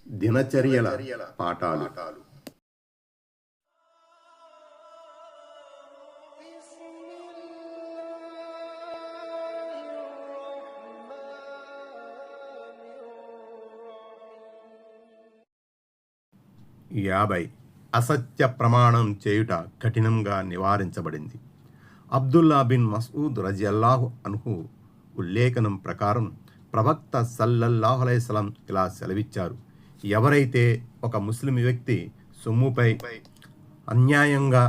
దినచర్యల పాఠాలు. యాభై అసత్య ప్రమాణం చేయుట కఠినంగా నివారించబడింది. అబ్దుల్లా బిన్ మస్ఊద్ రజియల్లాహు అన్హు ఉల్లేఖనం ప్రకారం ప్రవక్త సల్లల్లాహు అలైహి వసల్లం ఇలా సెలవిచ్చారు: ఎవరైతే ఒక ముస్లిం వ్యక్తి సొమ్ముపై అన్యాయంగా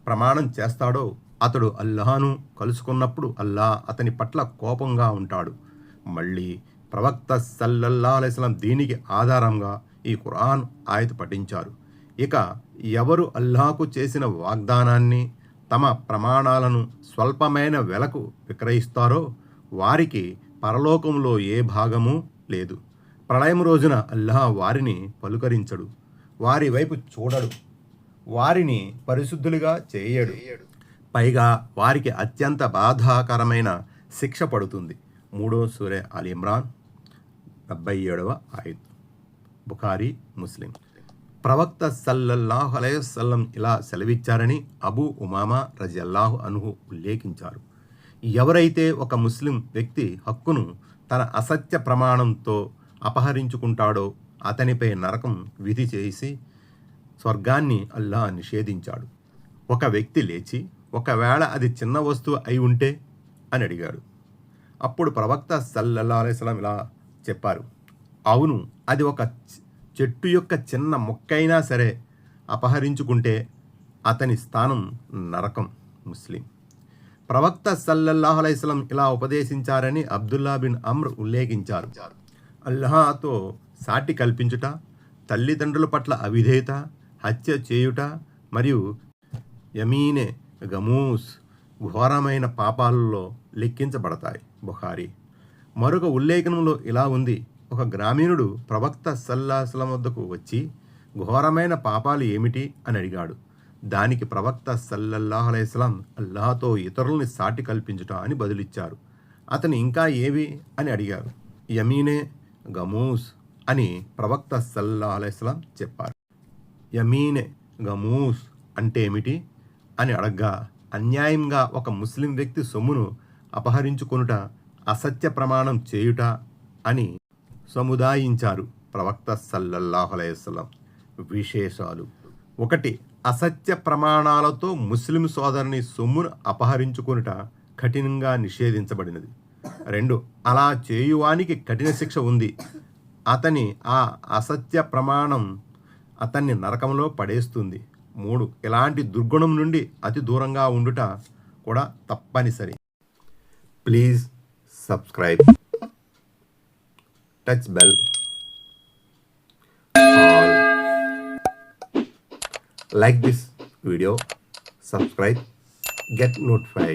ప్రమాణం చేస్తాడో అతడు అల్లాహను కలుసుకున్నప్పుడు అల్లాహ్ అతని పట్ల కోపంగా ఉంటాడు. మళ్ళీ ప్రవక్త సల్లల్లాహు అలైహి వసల్లం దీనికి ఆధారంగా ఈ ఖురాన్ ఆయత్ పఠించారు: ఇక ఎవరు అల్లాహకు చేసిన వాగ్దానాన్ని తమ ప్రమాణాలను స్వల్పమైన వెలకు విక్రయిస్తారో వారికి పరలోకంలో ఏ భాగమూ లేదు. ప్రళయం రోజున అల్లాహ్ వారిని పలుకరించడు, వారి వైపు చూడడు, వారిని పరిశుద్ధులుగా చేయడు, పైగా వారికి అత్యంత బాధాకరమైన శిక్ష పడుతుంది. 3వ సూరా అల్ ఇమ్రాన్ 77వ ఆయత్. బుఖారీ, ముస్లిం. ప్రవక్త సల్లల్లాహు అలైహి వసల్లం ఇలా సెలవిచ్చారని అబూ ఉమామా రజియల్లాహు అన్హు ఉల్లేఖించారు: ఎవరైతే ఒక ముస్లిం వ్యక్తి హక్కును తన అసత్య ప్రమాణంతో అపహరించుకుంటాడో అతనిపై నరకం విధి చేసి స్వర్గాన్ని అల్లాహ్ నిషేధించాడు. ఒక వ్యక్తి లేచి, ఒకవేళ అది చిన్న వస్తువు అయి ఉంటే అని అడిగాడు. అప్పుడు ప్రవక్త సల్లల్లాహు అలైహి వసల్లం ఇలా చెప్పారు: అవును, అది ఒక చెట్టు యొక్క చిన్న మొక్కైనా సరే అపహరించుకుంటే అతని స్థానం నరకం. ముస్లిం. ప్రవక్త సల్లల్లాహు అలైహి వసల్లం ఇలా ఉపదేశించారని అబ్దుల్లా బిన్ అమ్ర్ ఉల్లేఖించారు: అల్లాహ్తో సాటి కల్పించుట, తల్లిదండ్రుల పట్ల అవిధేయత, హత్య చేయుట మరియు యమీనే గమూస్ ఘోరమైన పాపాలలో లెక్కించబడతాయి. బుఖారీ. మరొక ఉల్లేఖనంలో ఇలా ఉంది: ఒక గ్రామీణుడు ప్రవక్త సల్లల్లాహు అలైహి వసల్లం వద్దకు వచ్చి ఘోరమైన పాపాలు ఏమిటి అని అడిగాడు. దానికి ప్రవక్త సల్లల్లాహు అలైహి వసల్లం అల్లాహ్తో ఇతరుల్ని సాటి కల్పించుట అని బదులిచ్చారు. అతను ఇంకా ఏవి అని అడిగారు. యమీనే గమూస్ అని ప్రవక్త సల్లల్లాహు అలైహి వసల్లం చెప్పారు. యమీనే గమూస్ అంటే ఏమిటి అని అడగ్గా, అన్యాయంగా ఒక ముస్లిం వ్యక్తి సొమ్మును అపహరించుకొనుట, అసత్య ప్రమాణం చేయుట అని సముదాయించారు ప్రవక్త సల్లల్లాహు అలైహి వసల్లం. విశేషాలు: 1. అసత్య ప్రమాణాలతో ముస్లిం సోదరుని సొమ్మును అపహరించుకొనుట కఠినంగా నిషేధించబడినది. 2. అలా చేయువానికి కఠిన శిక్ష ఉంది. అతని ఆ అసత్య ప్రమాణం అతన్ని నరకంలో పడేస్తుంది. 3. ఇలాంటి దుర్గుణం నుండి అతి దూరంగా ఉండుట కూడా తప్పనిసరి. Please subscribe, touch bell, all, like this video, subscribe, get notified.